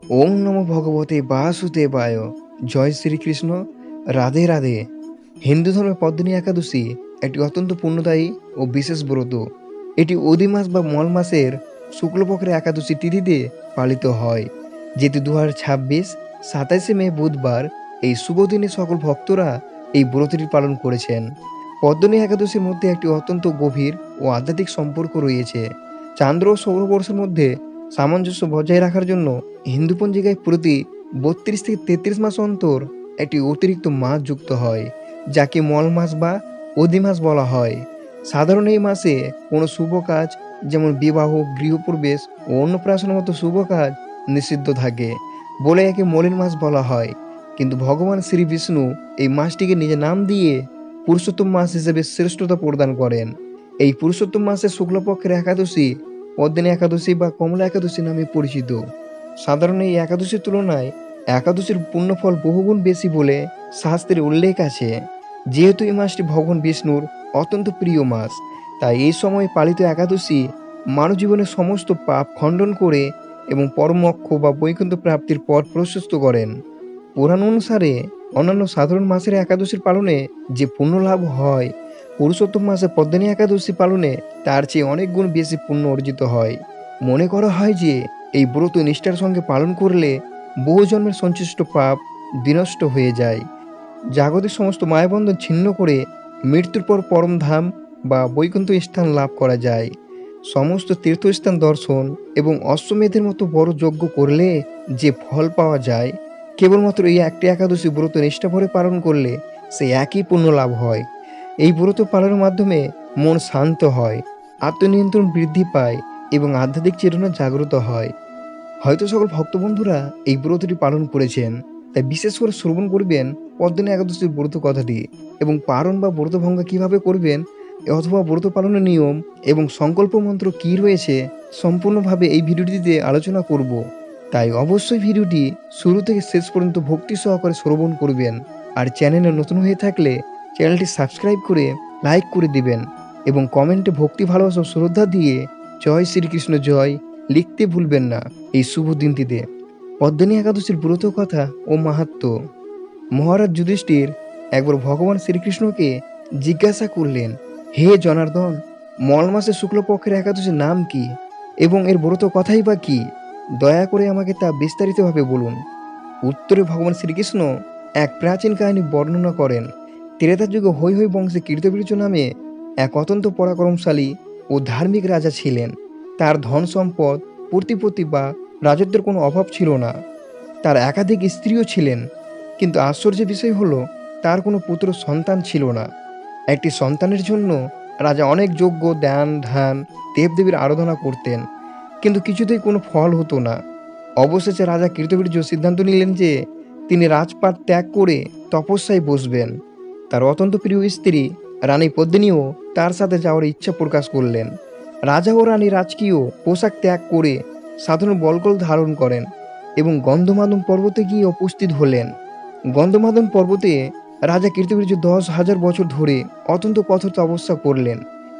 ওম নমো ভগবতে বাসুদেবায়। জয় শ্রীকৃষ্ণ। রাধে রাধে। হিন্দু ধর্মে পদ্মিনী একাদশী একটি অত্যন্ত পুণ্যদায়ী ও বিশেষ ব্রত। এটি অধি মাস বা মল মাসের শুক্লপক্ষের একাদশী তিথিতে পালিত হয়, যেটি 2026 27শে মে বুধবার এই শুভ দিনে সকল ভক্তরা এই ব্রতটি পালন করেছেন। পদ্মিনী একাদশীর মধ্যে একটি অত্যন্ত গভীর ও আধ্যাত্মিক সম্পর্ক রয়েছে। চান্দ্র ও সৌরবর্ষের মধ্যে সামঞ্জস্য বজায় রাখার জন্য হিন্দু পঞ্জিকায় প্রতি 32 থেকে 33 মাস অন্তর একটি অতিরিক্ত মাস যুক্ত হয়, যাকে মল মাস বা অধি মাস বলা হয়। সাধারণ এই মাসে কোনো শুভ কাজ যেমন বিবাহ, গৃহপ্রবেশ ও অন্নপ্রাশনের মতো শুভ কাজ নিষিদ্ধ থাকে বলে একে মলিন মাস বলা হয়। কিন্তু ভগবান শ্রী বিষ্ণু এই মাসটিকে নিজের নাম দিয়ে পুরুষোত্তম মাস হিসেবে শ্রেষ্ঠতা প্রদান করেন। এই পুরুষোত্তম মাসের শুক্লপক্ষের একাদশী পদ্মিনী একাদশী বা কমলা একাদশী নামে পরিচিত। সাধারণ এই একাদশীর তুলনায় একাদশীর পুণ্যফল বহুগুণ বেশি বলে শাস্ত্রে উল্লেখ আছে। যেহেতু এই মাসটি ভগবান বিষ্ণুর অত্যন্ত প্রিয় মাস, তাই এই সময় পালিত একাদশী মানব জীবনের সমস্ত পাপ খণ্ডন করে এবং পরম মোক্ষ বা বৈকুণ্ঠ প্রাপ্তির পথ প্রশস্ত করেন। পুরাণ অনুসারে অন্যান্য সাধারণ মাসের একাদশীর পালনে যে পুণ্য লাভ হয়, পুরুষোত্তম মাসে পদ্মিনী একাদশী পালনে তার চেয়ে অনেক গুণ বেশি পুণ্য অর্জিত হয়। মনে করা হয় যে এই ব্রত নিষ্ঠার সঙ্গে পালন করলে বহু জন্মের সঞ্চিষ্ট পাপ বিনষ্ট হয়ে যায়। জাগতিক সমস্ত মায়াবন্ধন ছিন্ন করে মৃত্যুর পর পরমধাম বা বৈকুণ্ঠ স্থান লাভ করা যায়। সমস্ত তীর্থস্থান দর্শন এবং অশ্বমেধের মতো বড় যজ্ঞ করলে যে ফল পাওয়া যায়, কেবলমাত্র এই একটি একাদশী ব্রত নিষ্ঠা ভরে পালন করলে সে একই পুণ্য লাভ হয়। এই ব্রত পালনের মাধ্যমে মন শান্ত হয়, আত্মনিয়ন্ত্রণ বৃদ্ধি পায় এবং আধ্যাত্মিক চেতনা জাগ্রত হয়। হয়তো সকল ভক্তবন্ধুরা এই ব্রতটি পালন করেছেন, তাই বিশেষ করে শ্রবণ করবেন পদ্মিনী একাদশীর ব্রত কথাটি এবং পারণ বা ব্রত ভঙ্গ কিভাবে করবেন, অথবা ব্রত পালনের নিয়ম এবং সংকল্প মন্ত্র কি রয়েছে সম্পূর্ণভাবে এই ভিডিওটিতে আলোচনা করব। তাই অবশ্যই ভিডিওটি শুরু থেকে শেষ পর্যন্ত ভক্তি সহকারে শ্রবণ করবেন। আর চ্যানেলে নতুন হয়ে থাকলে চ্যানেলটি সাবস্ক্রাইব করে লাইক করে দিবেন এবং কমেন্টে ভক্তি ভালোবাসা ও শ্রদ্ধা দিয়ে জয় শ্রীকৃষ্ণ জয় লিখতে ভুলবেন না। এই শুভ দিনটিতে পদ্মিনী একাদশীর ব্রত কথা ও মাহাত্ম্য। মহারাজ যুধিষ্ঠির একবার ভগবান শ্রীকৃষ্ণকে জিজ্ঞাসা করলেন, হে জনার্দন, মল মাসের শুক্লপক্ষের একাদশীর নাম কি এবং এর ব্রত কথাই বা কি? দয়া করে আমাকে তা বিস্তারিতভাবে বলুন। উত্তরে ভগবান শ্রীকৃষ্ণ এক প্রাচীন কাহিনী বর্ণনা করেন। ত্রেতার যুগে হৈ হৈ বংশে কীর্তবীর্য নামে এক অত্যন্ত পরাক্রমশালী ও ধার্মিক রাজা ছিলেন। তার ধন সম্পদ, প্রতিপত্তি বা রাজত্বের কোনো অভাব ছিল না। তার একাধিক স্ত্রীও ছিলেন, কিন্তু আশ্চর্যের বিষয় হলো তার কোনো পুত্র সন্তান ছিল না। একটি সন্তানের জন্য রাজা অনেক যজ্ঞ, দান, ধ্যান, দেবদেবীর আরাধনা করতেন, কিন্তু কিছুতেই কোনো ফল হতো না। অবশেষে রাজা কীর্তবীর্য সিদ্ধান্ত নিলেন যে তিনি রাজপাট ত্যাগ করে তপস্যায় বসবেন। তার অত্যন্ত প্রিয় স্ত্রী রানী পদ্মিনীও তার সাথে যাওয়ার ইচ্ছা প্রকাশ করলেন। রাজা ও রানী রাজকীয় পোশাক ত্যাগ করে সাধারণ বল্কল ধারণ করেন এবং গন্ধমাদন পর্বতে গিয়ে উপস্থিত হলেন। গন্ধমাদন পর্বতে রাজা কীর্তিবীর্য 10,000 বছর ধরে অত্যন্ত কঠোর তপস্যা করলেন।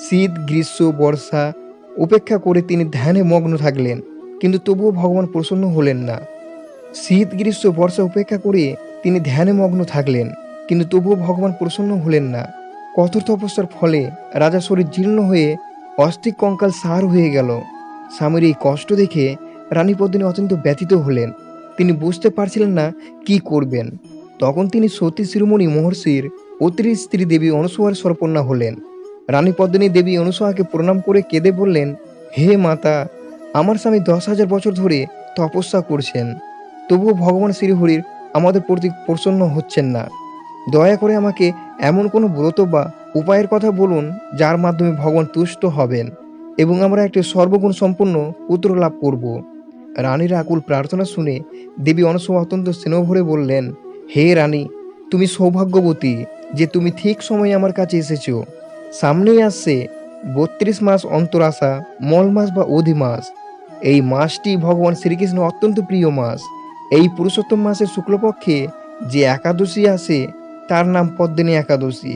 শীত, গ্রীষ্ম, বর্ষা উপেক্ষা করে তিনি ধ্যানে মগ্ন থাকলেন, কিন্তু তবুও ভগবান প্রসন্ন হলেন না। শীত, গ্রীষ্ম, বর্ষা উপেক্ষা করে তিনি ধ্যানে মগ্ন থাকলেন, কিন্তু তবুও ভগবান প্রসন্ন হলেন না। কঠোর তপস্যার ফলে রাজা শরীর জীর্ণ হয়ে অস্থি কঙ্কাল সার হয়ে গেল। স্বামীর এই কষ্ট দেখে রানী পদ্মিনী অত্যন্ত ব্যথিত হলেন। তিনি বুঝতে পারছিলেন না কি করবেন। তখন তিনি সতী শিরোমণি মহর্ষির অত্রি স্ত্রী দেবী অনুসূয়ার শরণাপন্ন হলেন। রানী পদ্মিনী দেবী অনুসূয়াকে প্রণাম করে কেঁদে বললেন, হে মাতা, আমার স্বামী 10,000 বছর ধরে তপস্যা করছেন, তবুও ভগবান শ্রীহরির আমাদের প্রতি প্রসন্ন হচ্ছেন না। দয়া করে আমাকে এমন কোনো ব্রত বা উপায়ের কথা বলুন যার মাধ্যমে ভগবান তুষ্ট হবেন এবং আমরা একটি সর্বগুণ সম্পন্ন পুত্র লাভ করব। রানীর আকুল প্রার্থনা শুনে দেবী অনুসূয়া অত্যন্ত স্নেহ ভরে বললেন, হে রানী, তুমি সৌভাগ্যবতী যে তুমি ঠিক সময়ে আমার কাছে এসেছ। সামনেই আসছে 32 মাস অন্তর আসা মল মাস বা অধি মাস। এই মাসটি ভগবান শ্রীকৃষ্ণ অত্যন্ত প্রিয় মাস। এই পুরুষোত্তম মাসের শুক্লপক্ষে যে একাদশী আসে তার নাম পদ্মিনী একাদশী।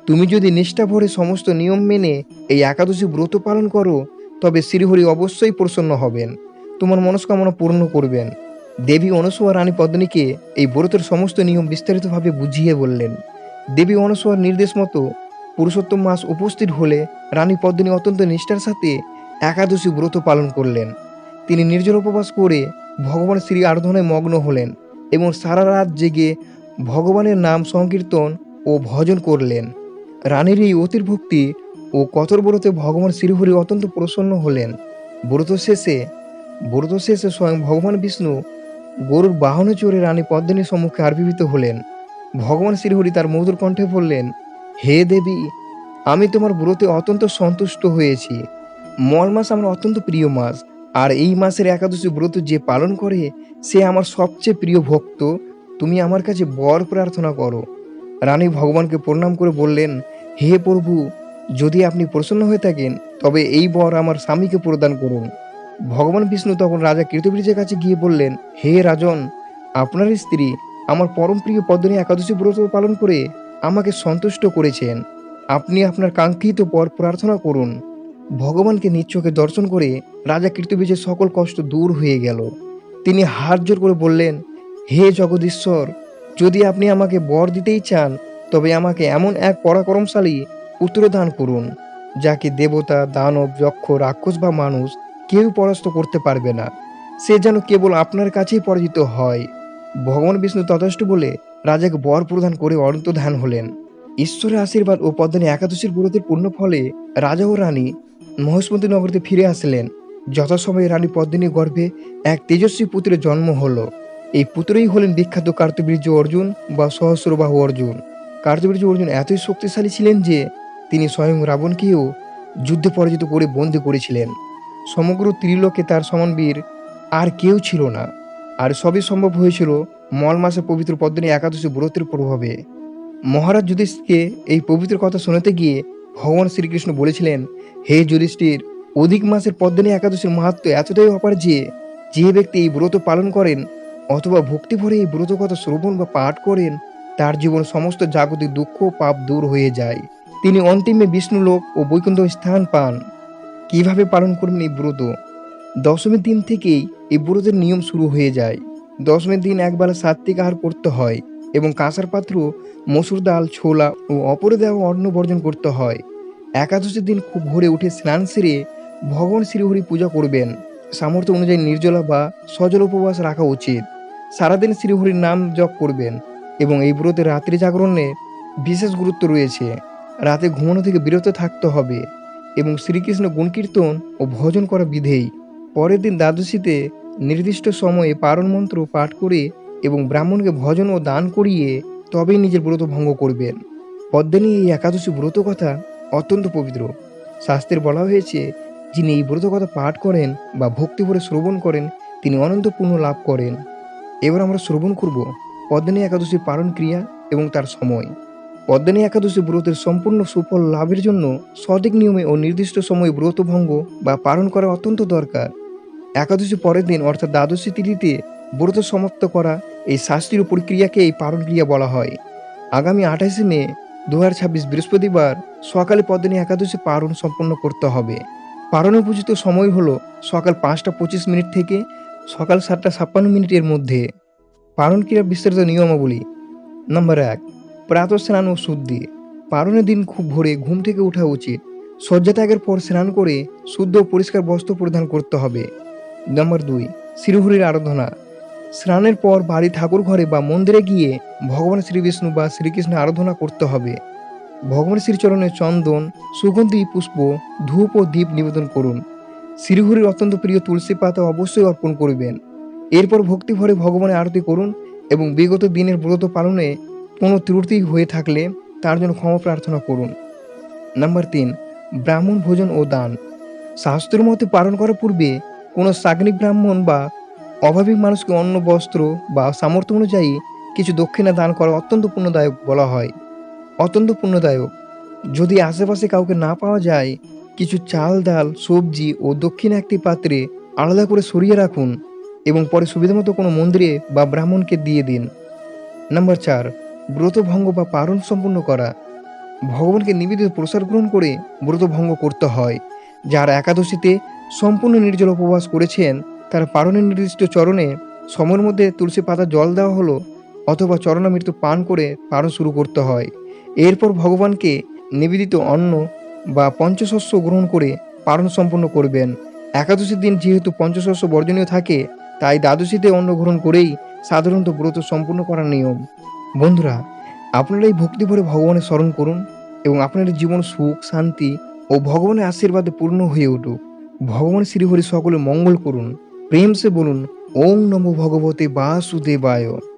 তুমি যদি নিষ্ঠা ভরে সমস্ত নিয়ম মেনে এই একাদশী ব্রত পালন করো, তবে শ্রীহরি অবশ্যই প্রসন্ন হবেন, তোমার মনস্কামনা পূর্ণ করবেন। দেবী অনসূয়া রানী পদ্মিনীকে এই ব্রতের সমস্ত নিয়ম বিস্তারিতভাবে বুঝিয়ে বললেন। দেবী অনসূয়ার নির্দেশ মতো পুরুষোত্তম মাস উপস্থিত হলে রানী পদ্মিনী অত্যন্ত নিষ্ঠার সাথে একাদশী ব্রত পালন করলেন। তিনি নির্জল উপবাস করে ভগবান শ্রী আরাধনায় মগ্ন হলেন এবং সারা রাত জেগে ভগবানের নাম সংকীর্তন ও ভজন করলেন। রানীর এই অতির ভক্তি ও কঠোর ব্রতে ভগবান শ্রীহরি অত্যন্ত প্রসন্ন হলেন। ব্রত শেষে ব্রত শেষে স্বয়ং ভগবান বিষ্ণু গরুর বাহনে চড়ে রানী পদ্মিনীর সম্মুখে আবির্ভূত হলেন। ভগবান শ্রীহরি তার মধুর কণ্ঠে বললেন, হে দেবী, আমি তোমার ব্রতে অত্যন্ত সন্তুষ্ট হয়েছি। মল মাস আমার অত্যন্ত প্রিয় মাস, আর এই মাসের একাদশী ব্রত যে পালন করে সে আমার সবচেয়ে প্রিয় ভক্ত। তুমি আমার কাছে বর প্রার্থনা করো। রানী ভগবানকে প্রণাম করে বললেন, হে প্রভু, যদি আপনি প্রসন্ন হয়ে থাকেন তবে এই বর আমার স্বামীকে প্রদান করুন। ভগবান বিষ্ণু তখন রাজা কৃতবীর্যের কাছে গিয়ে বললেন, হে রাজন, আপনার স্ত্রী আমার পরম প্রিয় পদ্মিনী একাদশী ব্রত পালন করে আমাকে সন্তুষ্ট করেছেন। আপনি আপনার কাঙ্ক্ষিত বর প্রার্থনা করুন। ভগবানকে নিজ চোখে দর্শন করে রাজা কৃতবীর্যের সকল কষ্ট দূর হয়ে গেল। তিনি হাত জোর করে বললেন, হে জগদীশ্বর, যদি আপনি আমাকে বর দিতেই চান তবে আমাকে এমন এক পরাক্রমশালী পুত্র দান করুন, যাকে দেবতা, দানব, যক্ষ, রাক্ষস বা মানুষ কেউ পরাস্ত করতে পারবে না। সে যেন কেবল আপনার কাছেই পরাজিত হয়। ভগবান বিষ্ণু তথাস্তু বলে রাজাকে বর প্রদান করে অন্তর্ধান হলেন। ঈশ্বরের আশীর্বাদ ও পদ্মিনী একাদশীর ব্রতের পূর্ণ ফলে রাজা ও রানী মহেশমতি নগরীতে ফিরে আসলেন। যথাসময়ে রানী পদ্মিনীর গর্ভে এক তেজস্বী পুত্রের জন্ম হলো। এই পুত্রই হলেন বিখ্যাত কার্তবীর্য অর্জুন বা সহস্রবাহু অর্জুন। কার্তবীর্য অর্জুন এতই শক্তিশালী ছিলেন যে তিনি স্বয়ং রাবণকেও যুদ্ধে পরাজিত করে বন্দী করেছিলেন। সমগ্র ত্রিলোকে তার সমান বীর আর কেউ ছিল না। আর সবই সম্ভব হয়েছিল মল মাসে পবিত্র পদ্মিনী একাদশী ব্রতের প্রভাবে। মহারাজ যুধিষ্ঠিরকে এই পবিত্র কথা শোনাতে গিয়ে ভগবান শ্রীকৃষ্ণ বলেছিলেন, হে যুধিষ্ঠির, অধিক মাসের পদ্মিনী একাদশীর মাহাত্ম্য এতটাই অপার যে যে ব্যক্তি এই ব্রত পালন করেন অথবা ভক্তি ভরে এই ব্রত কথা শ্রবণ বা পাঠ করেন তার জীবন সমস্ত জাগতিক দুঃখ ও পাপ দূর হয়ে যায়। তিনি অন্তিমে বিষ্ণুলোক ও বৈকুণ্ঠ স্থান পান। কিভাবে পালন করবেন এই ব্রত? দশমীর দিন থেকেই এই ব্রতের নিয়ম শুরু হয়ে যায়। দশমীর দিন একবেলা সাত্ত্বিক আহার করতে হয় এবং কাঁসার পাত্র, মসুর ডাল, ছোলা ও অপরে দেওয়া অন্ন বর্জন করতে হয়। একাদশীর দিন খুব ভোরে উঠে স্নান সেরে ভগবান শ্রীহরি পূজা করবেন। সামর্থ্য অনুযায়ী নির্জলা বা সজল উপবাস রাখা উচিত। সারাদিন শ্রীহরির নাম জপ করবেন এবং এই ব্রতে রাত্রি জাগরণে বিশেষ গুরুত্ব রয়েছে। রাতে ঘুমানো থেকে বিরত থাকতে হবে এবং শ্রীকৃষ্ণ গুণকীর্তন ও ভজন করা বিধেয়। পরের দিন দ্বাদশীতে নির্দিষ্ট সময়ে পারণ মন্ত্র পাঠ করে এবং ব্রাহ্মণকে ভজন ও দান করিয়ে তবেই নিজের ব্রত ভঙ্গ করবেন। পদ্মিনী এই একাদশী ব্রত কথা অত্যন্ত পবিত্র। শাস্ত্রে বলা হয়েছে, যিনি এই ব্রত কথা পাঠ করেন বা ভক্তি ভরে শ্রবণ করেন তিনি অনন্ত পুণ্য লাভ করেন। এবার আমরা শ্রবণ করব পদ্মিনী একাদশীর পালন ক্রিয়া এবং তার সময়। পদ্মিনী একাদশী ব্রতের সম্পূর্ণ সুফল লাভের জন্য সঠিক নিয়মে ও নির্দিষ্ট সময়ে ব্রত ভঙ্গ বা পালন করা অত্যন্ত দরকার। একাদশী পরের দিন অর্থাৎ দ্বাদশী তিথিতে ব্রত সমাপ্ত করা এই শাস্ত্রীয় প্রক্রিয়াকে এই পালন ক্রিয়া বলা হয়। আগামী 28শে মে 2026 বৃহস্পতিবার সকালে পদ্মিনী একাদশী পালন সম্পন্ন করতে হবে। পালন উপযুক্ত সময় হলো সকাল 5টা 25 মিনিট থেকে সকাল 7টা 56 মিনিটের মধ্যে। পালন ক্রিয়ার বিস্তারিত নিয়মাবলী। নম্বর 1, প্রাতঃ স্নান ও শুদ্ধি। পালনের দিন খুব ভোরে ঘুম থেকে ওঠা উচিত। শয্যা ত্যাগের পর স্নান করে শুদ্ধ ও পরিষ্কার বস্ত্র পরিধান করতে হবে। নম্বর 2, শ্রীহরির আরাধনা। স্নানের পর বাড়ি ঠাকুর ঘরে বা মন্দিরে গিয়ে ভগবান শ্রী বিষ্ণু বা শ্রীকৃষ্ণের আরাধনা করতে হবে। ভগবান শ্রীচরণে চন্দন, সুগন্ধি পুষ্প, ধূপ ও দীপ নিবেদন করুন। শ্রীহরির অত্যন্ত প্রিয় তুলসী পাতা অবশ্যই অর্পণ করবেন। এরপর ভক্তি ভরে ভগবানের আরতি করুন এবং বিগত দিনের ব্রত পালনে কোনো ত্রুটি হয়ে থাকলে তার জন্য ক্ষমা প্রার্থনা করুন। নাম্বার 3, ব্রাহ্মণ ভোজন ও দান। শাস্ত্রের মতে পালন করার পূর্বে কোনো সাগ্নিক ব্রাহ্মণ বা অভাবী মানুষকে অন্ন, বস্ত্র বা সামর্থ্য অনুযায়ী কিছু দক্ষিণা দান করা অত্যন্ত পুণ্যদায়ক বলা হয়। অত্যন্ত পুণ্যদায়ক। যদি আশেপাশে কাউকে না পাওয়া যায়, কিছু চাল, ডাল, সবজি ও দক্ষিণা একটি পাত্রে আলাদা করে সরিয়ে রাখুন এবং পরে সুবিধামতো কোনো মন্দিরে বা ব্রাহ্মণকে দিয়ে দিন। নাম্বার 4, ব্রত ভঙ্গ বা পারণ সম্পূর্ণ করা। ভগবানকে নিবেদিত প্রসাদ গ্রহণ করে ব্রত ভঙ্গ করতে হয়। যারা একাদশীতে সম্পূর্ণ নির্জল উপবাস করেছেন তারা পারণের নির্দিষ্ট চরণে সময়ের মধ্যে তুলসী পাতা জল দেওয়া হলো অথবা চরণামৃত পান করে পালন শুরু করতে হয়। এরপর ভগবানকে নিবেদিত অন্ন বা পঞ্চশস্য গ্রহণ করে পালন সম্পন্ন করবেন। একাদশীর দিন যেহেতু পঞ্চশস্য বর্জনীয় থাকে, তাই দ্বাদশীতে অন্ন গ্রহণ করেই সাধারণত ব্রত সম্পূর্ণ করার নিয়ম। বন্ধুরা, আপনারা এই ভক্তি ভরে ভগবানের স্মরণ করুন এবং আপনাদের জীবন সুখ, শান্তি ও ভগবানের আশীর্বাদে পূর্ণ হয়ে উঠুক। ভগবান শ্রীহরি সকলের মঙ্গল করুন। প্রেম সে বলুন, ওম নমো ভগবতে বাসুদেবায়।